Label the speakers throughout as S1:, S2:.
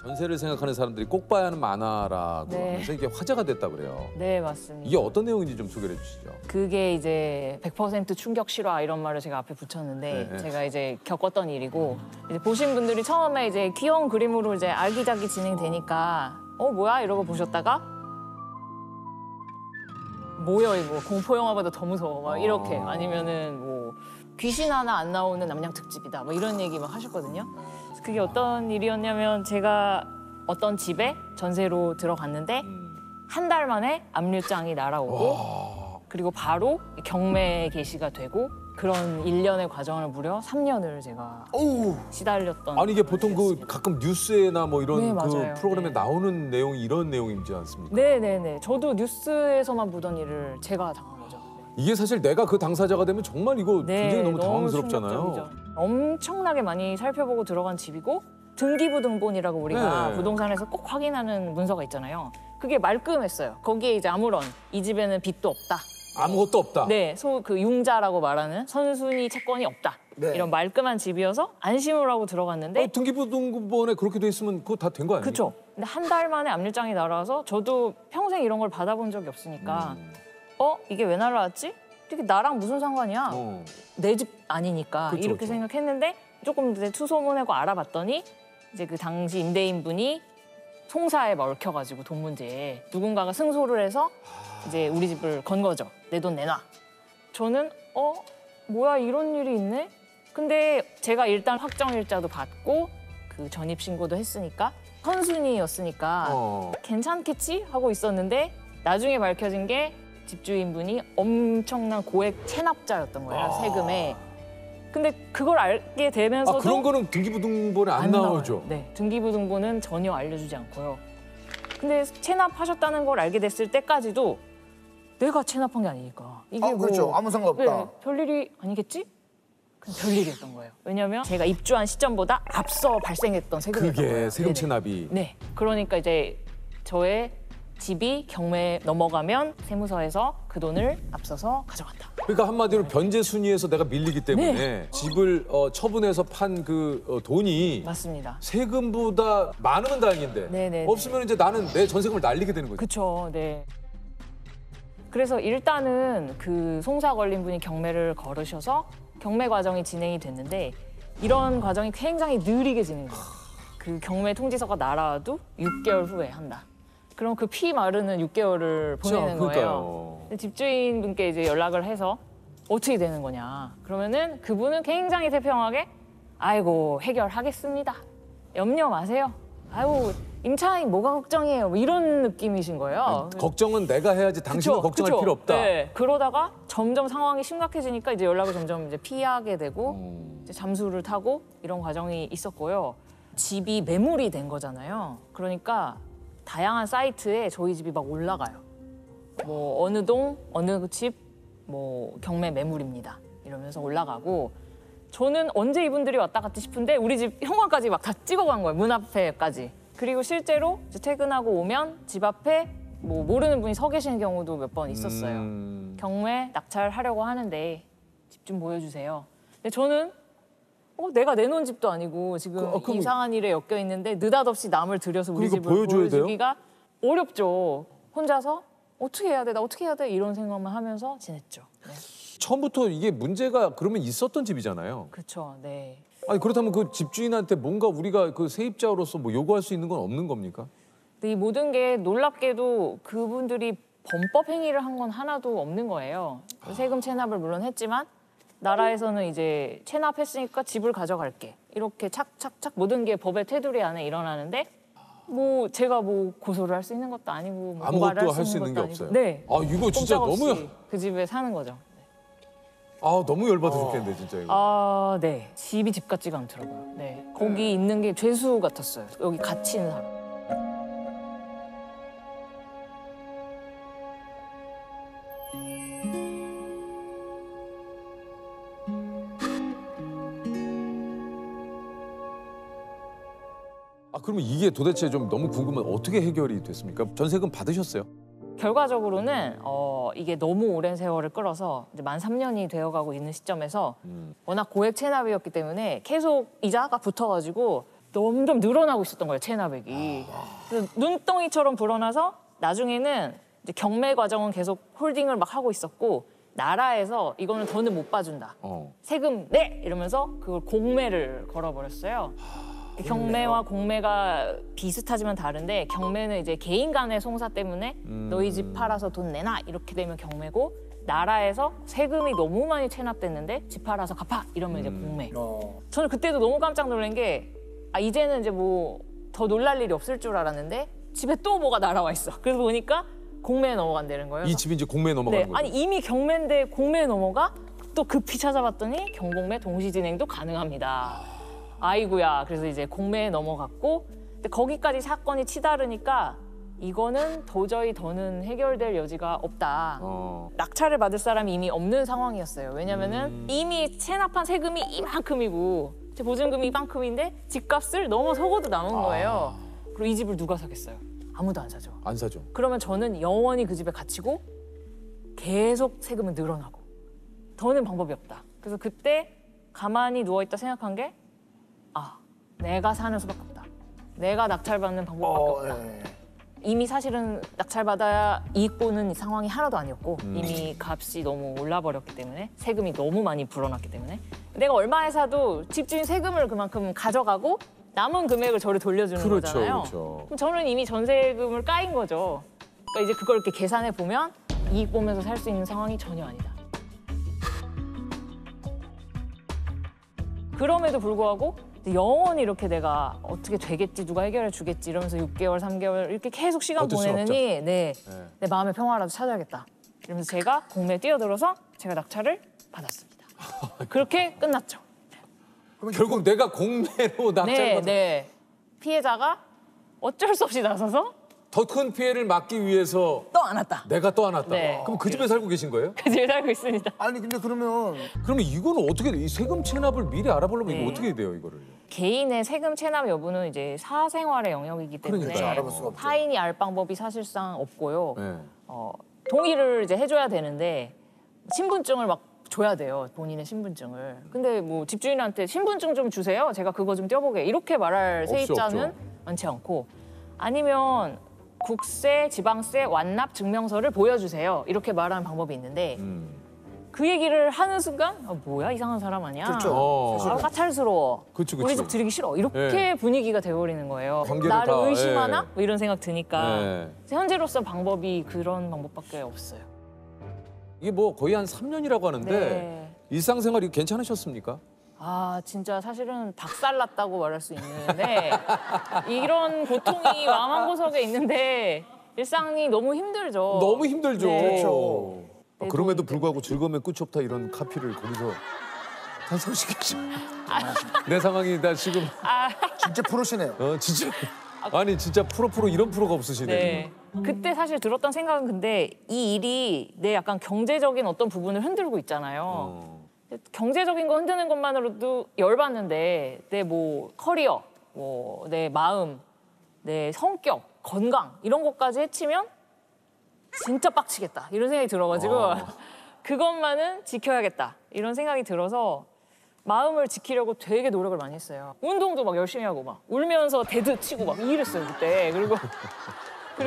S1: 전세를 생각하는 사람들이 꼭 봐야 하는 만화라고
S2: 네.
S1: 하면서 이게 화제가 됐다 그래요.
S2: 네, 맞습니다.
S1: 이게 어떤 내용인지 좀 소개해 주시죠.
S2: 그게 이제 100% 충격 실화 이런 말을 제가 앞에 붙였는데
S1: 네.
S2: 제가 이제 겪었던 일이고 이제 보신 분들이 처음에 이제 귀여운 그림으로 이제 아기자기 진행되니까 뭐야 이러고 보셨다가 뭐야 이거 공포 영화보다 더 무서워 막 이렇게 아니면은 뭐 귀신 하나 안 나오는 남양 특집이다 뭐 이런 얘기 막 하셨거든요. 그래서 그게 어떤 일이었냐면 제가 어떤 집에 전세로 들어갔는데 한 달 만에 압류장이 날아오고 그리고 바로 경매 개시가 되고 그런 일련의 과정을 무려 3년을 제가 시달렸던.
S1: 아니 이게 보통 그
S2: 일이었습니다.
S1: 가끔 뉴스에나 뭐 이런
S2: 네,
S1: 그
S2: 맞아요.
S1: 프로그램에
S2: 네.
S1: 나오는 내용이 이런 내용이지 않습니까?
S2: 네네네. 저도 뉴스에서만 보던 일을 제가 당한 거죠.
S1: 이게 사실 내가 그 당사자가 되면 정말 이거
S2: 네,
S1: 굉장히 너무 당황스럽잖아요.
S2: 충격적이죠. 엄청나게 많이 살펴보고 들어간 집이고 등기부등본이라고 우리가
S1: 네.
S2: 부동산에서 꼭 확인하는 문서가 있잖아요. 그게 말끔했어요. 거기에 이제 아무런 이 집에는 빚도 없다.
S1: 아무것도 없다.
S2: 네, 그 융자라고 말하는 선순위 채권이 없다.
S3: 네.
S2: 이런 말끔한 집이어서 안심을 하고 들어갔는데
S1: 등기부등본에 그렇게 돼 있으면 그거 다 된 거 아니에요?
S2: 그렇죠. 근데 한 달 만에 압류장이 날아와서 저도 평생 이런 걸 받아본 적이 없으니까 이게 왜 날아왔지? 이게 나랑 무슨 상관이야? 내 집 아니니까
S1: 그쵸,
S2: 이렇게
S1: 그쵸.
S2: 생각했는데 조금 이제 투소문하고 알아봤더니 이제 그 당시 임대인분이 송사에 얽혀가지고 돈 문제에 누군가가 승소를 해서 이제 우리 집을 건 거죠. 내 돈 내놔. 저는 뭐야 이런 일이 있네? 근데 제가 일단 확정일자도 받고 그 전입신고도 했으니까 선순위였으니까 괜찮겠지? 하고 있었는데 나중에 밝혀진 게 집주인분이 엄청난 고액 체납자였던 거예요, 세금에. 근데 그걸 알게 되면서도
S1: 그런 거는 등기부등본에 안 나오죠.
S2: 나와요. 네, 등기부등본은 전혀 알려주지 않고요. 근데 체납하셨다는 걸 알게 됐을 때까지도 내가 체납한 게 아니니까. 이게
S3: 그렇죠. 아무 상관없다.
S2: 네, 별일이 아니겠지? 그냥 별일이었던 거예요. 왜냐면 제가 입주한 시점보다 앞서 발생했던 세금이었던
S1: 그게
S2: 거예요.
S1: 세금
S2: 네네.
S1: 체납이.
S2: 네, 그러니까 이제 저의 집이 경매에 넘어가면 세무서에서 그 돈을 앞서서 가져간다.
S1: 그러니까 한마디로 변제 순위에서 내가 밀리기 때문에
S2: 네.
S1: 집을 처분해서 판 그 돈이
S2: 맞습니다.
S1: 세금보다 많으면 다행인데
S2: 네네네.
S1: 없으면 이제 나는 내 전세금을 날리게 되는 거죠.
S2: 그렇죠. 네. 그래서 일단은 그 송사 걸린 분이 경매를 걸으셔서 경매 과정이 진행이 됐는데 이런 과정이 굉장히 느리게 진행돼요. 그 경매 통지서가 날아와도 6개월 후에 한다. 그럼 그 피 마르는 6개월을 보내는 거예요.
S1: 그러니까요.
S2: 근데 집주인분께 이제 연락을 해서 어떻게 되는 거냐. 그러면은 그분은 굉장히 태평하게 아이고 해결하겠습니다. 염려 마세요. 아이고 임차인 뭐가 걱정이에요. 뭐 이런 느낌이신 거예요.
S1: 걱정은 내가 해야지 당신은
S2: 그쵸,
S1: 걱정할
S2: 그쵸.
S1: 필요 없다.
S2: 네. 그러다가 점점 상황이 심각해지니까 이제 연락을 점점 이제 피하게 되고 이제 잠수를 타고 이런 과정이 있었고요. 집이 매물이 된 거잖아요. 그러니까 다양한 사이트에 저희 집이 막 올라가요. 뭐 어느 동, 어느 집, 뭐 경매 매물입니다. 이러면서 올라가고 저는 언제 이분들이 왔다 갔지 싶은데 우리 집 현관까지 막 다 찍어간 거예요. 문 앞에까지. 그리고 실제로 이제 퇴근하고 오면 집 앞에 뭐 모르는 분이 서 계시는 경우도 몇 번 있었어요. 경매 낙찰하려고 하는데 집 좀 보여주세요. 근데 저는 내가 내놓은 집도 아니고 지금
S1: 그럼
S2: 이상한 일에 엮여 있는데 느닷없이 남을 들여서 우리
S1: 그러니까
S2: 집을
S1: 보여줘야 돼요?
S2: 보여주기가 어렵죠. 혼자서 어떻게 해야 돼? 나 어떻게 해야 돼? 이런 생각만 하면서 지냈죠. 네.
S1: 처음부터 이게 문제가 그러면 있었던 집이잖아요.
S2: 그렇죠. 네.
S1: 아니 그렇다면 그 집주인한테 뭔가 우리가 그 세입자로서 뭐 요구할 수 있는 건 없는 겁니까?
S2: 근데 이 모든 게 놀랍게도 그분들이 범법 행위를 한 건 하나도 없는 거예요. 세금 체납을 물론 했지만 나라에서는 이제 체납했으니까 집을 가져갈게. 이렇게 착착착 모든 게 법의 테두리 안에 일어나는데 뭐 제가 뭐 고소를 할 수 있는 것도 아니고 뭐 고발을
S1: 아무것도 할 수 있는 게
S2: 것도
S1: 없어요.
S2: 아니고. 네.
S1: 아 이거 진짜
S2: 꼼짝없이
S1: 너무
S2: 그 집에 사는 거죠.
S1: 너무 열받으셨겠는데 진짜 이거.
S2: 네. 집이 집 같지가 않더라고요. 네. 거기 있는 게 죄수 같았어요. 여기 갇힌 사람.
S1: 그러면 이게 도대체 좀 너무 궁금한 어떻게 해결이 됐습니까? 전세금 받으셨어요?
S2: 결과적으로는 이게 너무 오랜 세월을 끌어서 이제 만 3년이 되어가고 있는 시점에서 워낙 고액 체납이었기 때문에 계속 이자가 붙어가지고 점점 늘어나고 있었던 거예요, 체납액이. 그래서 눈덩이처럼 불어나서 나중에는 이제 경매 과정은 계속 홀딩을 막 하고 있었고 나라에서 이거는 더는 못 봐준다. 세금 내! 이러면서 그걸 공매를 걸어버렸어요. 경매와 공매가 비슷하지만 다른데 경매는 이제 개인 간의 송사 때문에 너희 집 팔아서 돈 내놔 이렇게 되면 경매고 나라에서 세금이 너무 많이 체납됐는데 집 팔아서 갚아 이러면 이제 공매. 저는 그때도 너무 깜짝 놀란 게 이제는 이제 뭐 더 놀랄 일이 없을 줄 알았는데 집에 또 뭐가 날아와 있어. 그래서 보니까 공매에 넘어간다는 거예요.
S1: 이 집이 이제 공매에 넘어가는 거죠.
S2: 아니 이미 경매인데 공매에 넘어가? 또 급히 찾아봤더니 경공매 동시 진행도 가능합니다. 아이고야. 그래서 이제 공매에 넘어갔고 근데 거기까지 사건이 치달으니까 이거는 도저히 더는 해결될 여지가 없다. 낙찰을 받을 사람이 이미 없는 상황이었어요. 왜냐면은 이미 체납한 세금이 이만큼이고 제 보증금이 이만큼인데 집값을 넘어서고도 남은 거예요. 그리고 이 집을 누가 사겠어요? 아무도 안 사죠.
S1: 안 사죠.
S2: 그러면 저는 영원히 그 집에 갇히고 계속 세금은 늘어나고 더는 방법이 없다. 그래서 그때 가만히 누워있다 생각한 게 내가 사는 수밖에 없다. 내가 낙찰받는 방법밖에 없다. 이미 사실은 낙찰받아야 이익 보는 상황이 하나도 아니었고 이미 값이 너무 올라버렸기 때문에 세금이 너무 많이 불어났기 때문에 내가 얼마에 사도 집주인 세금을 그만큼 가져가고 남은 금액을 저를 돌려주는 거잖아요.
S1: 그렇죠.
S2: 그럼 저는 이미 전세금을 까인 거죠. 그러니까 이제 그걸 이렇게 계산해 보면 이익 보면서 살 수 있는 상황이 전혀 아니다. 그럼에도 불구하고 영원히 이렇게 내가 어떻게 되겠지, 누가 해결해 주겠지 이러면서 6개월, 3개월 이렇게 계속 시간
S1: 어쩔 수
S2: 보내느니 내 마음의 평화라도 찾아야겠다. 이러면서 제가 공매에 뛰어들어서 제가 낙찰을 받았습니다. 그렇게 끝났죠.
S1: 결국 내가 공매로 낙찰을
S2: 네. 피해자가 어쩔 수 없이 나서서
S1: 더 큰 피해를 막기 위해서
S2: 떠안았다.
S1: 내가 떠안았다.
S2: 네.
S1: 그럼 그 집에 살고 계신 거예요?
S2: 그 집에 살고 있습니다.
S3: 아니 근데 그러면
S1: 그러면 이거는 어떻게 이 세금 체납을 미리 알아보려면 이거 어떻게 돼요, 이거를?
S2: 개인의 세금 체납 여부는 이제 사생활의 영역이기 때문에
S1: 그러니까요.
S3: 알아볼 수가 없죠.
S2: 타인이 알 방법이 사실상 없고요.
S1: 네.
S2: 동의를 이제 해줘야 되는데 신분증을 막 줘야 돼요. 본인의 신분증을. 근데 뭐 집주인한테 신분증 좀 주세요. 제가 그거 좀 떼어보게. 이렇게 말할 세입자는
S1: 없죠.
S2: 많지 않고 아니면 국세, 지방세, 완납 증명서를 보여주세요. 이렇게 말하는 방법이 있는데 그 얘기를 하는 순간 뭐야 이상한 사람 아니야?
S3: 그렇죠.
S2: 까탈스러워.
S1: 그치.
S2: 우리 집 들이기 싫어. 이렇게 분위기가 돼버리는 거예요.
S1: 관계를
S2: 나를
S1: 다,
S2: 의심하나?
S1: 예.
S2: 뭐 이런 생각 드니까
S1: 네.
S2: 현재로서 방법이 그런 방법밖에 없어요.
S1: 이게 뭐 거의 한 3년이라고 하는데
S2: 네.
S1: 일상생활이 괜찮으셨습니까?
S2: 진짜 사실은 박살났다고 말할 수 있는데 이런 고통이 마음 한구석에 있는데 일상이 너무 힘들죠.
S1: 너무 힘들죠.
S2: 네.
S3: 그렇죠.
S1: 그럼에도 불구하고 즐거움의 끝이 없다 이런 카피를 거기서 탄생시키죠. 내 상황이 나 지금
S3: 진짜 프로시네요.
S1: 진짜 아니 진짜 프로 이런 프로가 없으시네.
S2: 네. 그때 사실 들었던 생각은 근데 이 일이 내 약간 경제적인 어떤 부분을 흔들고 있잖아요. 경제적인 거 흔드는 것만으로도 열받는데 내 뭐 커리어, 뭐 내 마음, 내 성격, 건강 이런 것까지 해치면 진짜 빡치겠다 이런 생각이 들어가지고 그것만은 지켜야겠다 이런 생각이 들어서 마음을 지키려고 되게 노력을 많이 했어요. 운동도 막 열심히 하고 막 울면서 데드 치고 막 이랬어요 그때. 그리고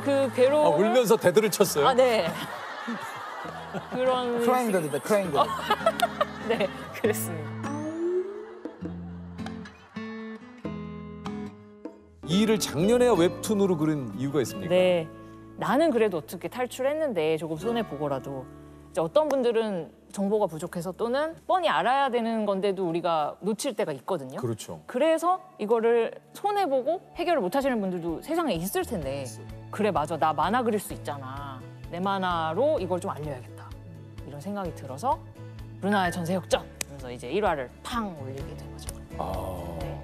S2: 그 괴로움
S1: 울면서 대들을 쳤어요.
S2: 네. 그런
S3: 크라잉 데드다, 크라잉 데드.
S2: 네, 그랬습니다.
S1: 이 일을 작년에야 웹툰으로 그린 이유가 있습니까?
S2: 네, 나는 그래도 어떻게 탈출했는데 조금 손해 보고라도 이제 어떤 분들은 정보가 부족해서 또는 뻔히 알아야 되는 건데도 우리가 놓칠 때가 있거든요.
S1: 그렇죠.
S2: 그래서 이거를 손해 보고 해결을 못 하시는 분들도 세상에 있을 텐데 그래 맞아 나 만화 그릴 수 있잖아 내 만화로 이걸 좀 알려야겠다 이런 생각이 들어서 루나의 전세 역전 그래서 이제 1화를 팡 올리게 된 거죠. 네.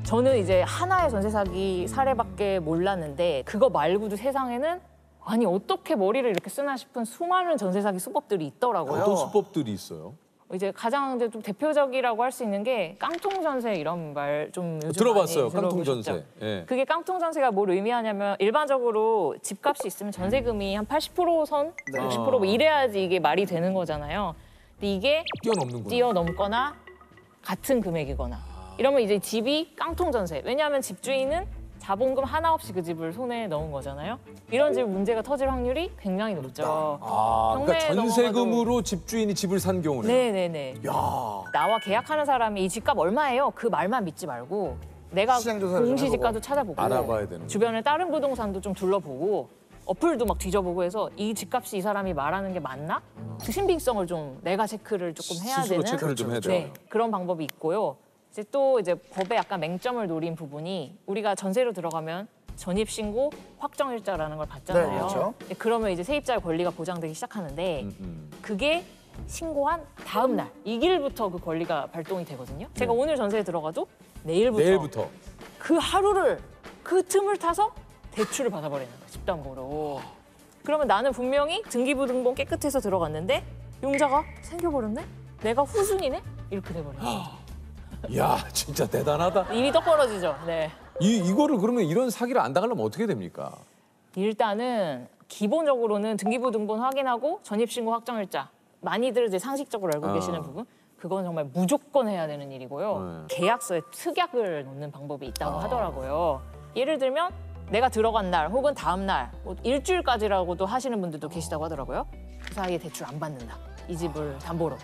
S2: 저는 이제 하나의 전세 사기 사례밖에 몰랐는데 그거 말고도 세상에는 아니 어떻게 머리를 이렇게 쓰나 싶은 수많은 전세 사기 수법들이 있더라고요.
S1: 어떤 수법들이 있어요?
S2: 이제 가장 이제 좀 대표적이라고 할 수 있는 게 깡통 전세 이런 말 좀 요즘
S1: 들어봤어요.
S2: 많이
S1: 깡통
S2: 들어보셨죠?
S1: 전세. 예.
S2: 그게 깡통 전세가 뭘 의미하냐면 일반적으로 집값이 있으면 전세금이 한 80%선, 60%뭐 이래야지 이게 말이 되는 거잖아요. 근데 이게
S1: 뛰어넘는구나.
S2: 뛰어넘거나 같은 금액이거나 이러면 이제 집이 깡통 전세. 왜냐하면 집주인은 자본금 하나 없이 그 집을 손에 넣은 거잖아요. 이런 집 문제가 터질 확률이 굉장히 높죠.
S1: 아, 그러니까
S2: 경매에
S1: 전세금으로 집주인이 집을 산 경우는.
S2: 네네네. 나와 계약하는 사람이 이 집값 얼마예요? 그 말만 믿지 말고 내가
S3: 시장 조사를
S2: 공시지가도 찾아보고
S1: 알아봐야 되는
S2: 주변에 다른 부동산도 좀 둘러보고 어플도 막 뒤져보고 해서 이 집값이 이 사람이 말하는 게 맞나? 그 신빙성을 좀 내가 체크를 조금 해야
S1: 스스로
S2: 되는
S1: 체크를 좀 해야 돼요.
S2: 네, 그런 방법이 있고요. 이제 또 이제 법에 약간 맹점을 노린 부분이 우리가 전세로 들어가면 전입신고 확정일자라는 걸 받잖아요.
S3: 네, 그렇죠.
S2: 그러면 이제 세입자의 권리가 보장되기 시작하는데 그게 신고한 다음 날 이 길부터 그 권리가 발동이 되거든요. 제가 오늘 전세에 들어가도 내일부터 그 하루를 그 틈을 타서 대출을 받아버리는 거예요. 집담보로. 그러면 나는 분명히 등기부등본 깨끗해서 들어갔는데 용자가 생겨버렸네? 내가 후순이네? 이렇게 돼버려요.
S1: 야, 진짜 대단하다.
S2: 일이 떡 벌어지죠. 네.
S1: 이거를 그러면 이런 사기를 안 당하려면 어떻게 됩니까?
S2: 일단은 기본적으로는 등기부등본 확인하고 전입신고 확정일자. 많이들 이제 상식적으로 알고 계시는 부분. 그건 정말 무조건 해야 되는 일이고요. 계약서에 특약을 넣는 방법이 있다고 하더라고요. 예를 들면 내가 들어간 날 혹은 다음 날 뭐 일주일까지라고도 하시는 분들도 계시다고 하더라고요. 그 사이에 대출 안 받는다. 이 집을 담보로.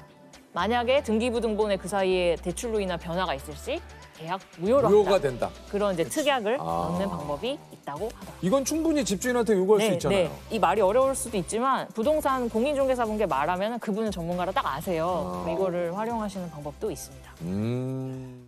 S2: 만약에 등기부등본에 그 사이에 대출로 인한 변화가 있을 시 계약 무효로
S1: 무효가
S2: 한다.
S1: 된다.
S2: 그런 이제 특약을 넣는 방법이 있다고 하더라고요.
S1: 이건 충분히 집주인한테 요구할 수 있잖아요.
S2: 이 말이 어려울 수도 있지만 부동산 공인중개사분께 말하면 그분은 전문가라 딱 아세요. 이거를 활용하시는 방법도 있습니다.